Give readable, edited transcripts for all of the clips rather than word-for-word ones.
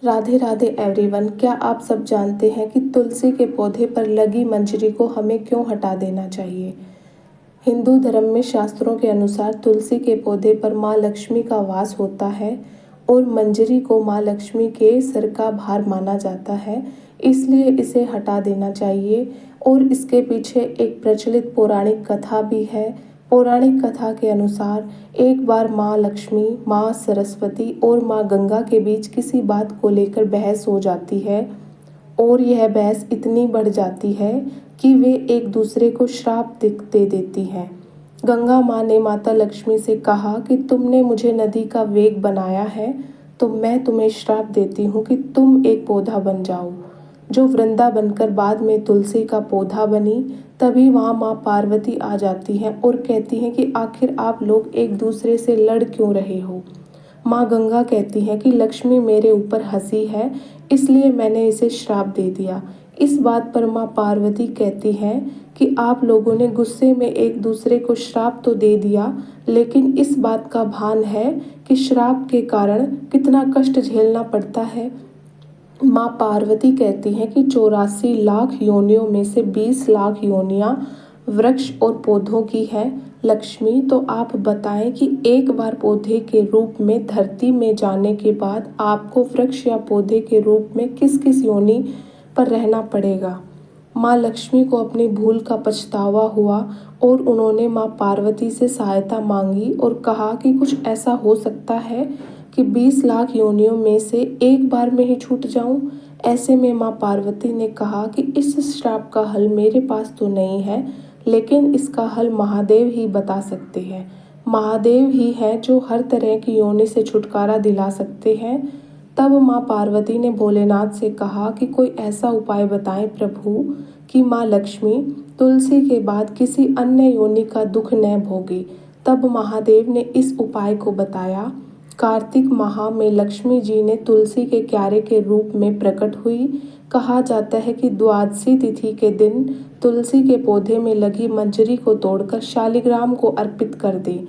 Radhe Radhe everyone. क्या आप सब जानते हैं कि तुलसी के पौधे पर लगी मंजरी को हमें क्यों हटा देना चाहिए? हिंदू धर्म में शास्त्रों के अनुसार तुलसी के पौधे पर माँ लक्ष्मी का वास होता है और मंजरी को माँ लक्ष्मी के सर का भार माना जाता है, इसलिए इसे हटा देना चाहिए। और इसके पीछे एक प्रचलित पौराणिक कथा भी है। पौराणिक कथा के अनुसार एक बार माँ लक्ष्मी, माँ सरस्वती और माँ गंगा के बीच किसी बात को लेकर बहस हो जाती है और यह बहस इतनी बढ़ जाती है कि वे एक दूसरे को श्राप दे देती हैं। गंगा माँ ने माता लक्ष्मी से कहा कि तुमने मुझे नदी का वेग बनाया है, तो मैं तुम्हें श्राप देती हूँ कि तुम एक पौधा बन जाओ, जो वृंदा बनकर बाद में तुलसी का पौधा बनी। तभी वहाँ माँ पार्वती आ जाती हैं और कहती हैं कि आखिर आप लोग एक दूसरे से लड़ क्यों रहे हो। माँ गंगा कहती हैं कि लक्ष्मी मेरे ऊपर हंसी है, इसलिए मैंने इसे श्राप दे दिया। इस बात पर माँ पार्वती कहती हैं कि आप लोगों ने गुस्से में एक दूसरे को श्राप तो दे दिया, लेकिन इस बात का भान है कि श्राप के कारण कितना कष्ट झेलना पड़ता है। माँ पार्वती कहती हैं कि 84 लाख योनियों में से 20 लाख योनियाँ वृक्ष और पौधों की हैं। लक्ष्मी, तो आप बताएं कि एक बार पौधे के रूप में धरती में जाने के बाद आपको वृक्ष या पौधे के रूप में किस किस योनि पर रहना पड़ेगा। माँ लक्ष्मी को अपनी भूल का पछतावा हुआ और उन्होंने माँ पार्वती से सहायता मांगी और कहा कि कुछ ऐसा हो सकता है कि 20 लाख योनियों में से एक बार में ही छूट जाऊं। ऐसे में माँ पार्वती ने कहा कि इस श्राप का हल मेरे पास तो नहीं है, लेकिन इसका हल महादेव ही बता सकते हैं। महादेव ही हैं जो हर तरह की योनि से छुटकारा दिला सकते हैं। तब माँ पार्वती ने भोलेनाथ से कहा कि कोई ऐसा उपाय बताएं प्रभु कि माँ लक्ष्मी तुलसी के बाद किसी अन्य योनि का दुख न भोगे। तब महादेव ने इस उपाय को बताया। कार्तिक माह में लक्ष्मी जी ने तुलसी के क्यारे के रूप में प्रकट हुई। कहा जाता है कि द्वादशी तिथि के दिन तुलसी के पौधे में लगी मंजरी को तोड़कर शालिग्राम को अर्पित कर दे।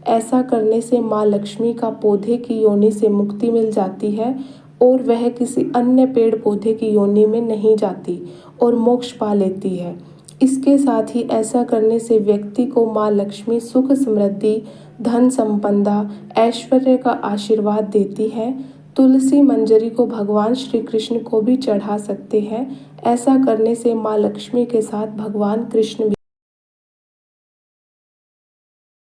ऐसा करने से माँ लक्ष्मी का पौधे की योनि से मुक्ति मिल जाती है और वह किसी अन्य पेड़ पौधे की योनि में नहीं जाती और मोक्ष पा लेती है। इसके साथ ही ऐसा करने से व्यक्ति को माँ लक्ष्मी सुख समृद्धि, धन संपदा, ऐश्वर्य का आशीर्वाद देती है। तुलसी मंजरी को भगवान श्री कृष्ण को भी चढ़ा सकते हैं। ऐसा करने से माँ लक्ष्मी के साथ भगवान कृष्ण भी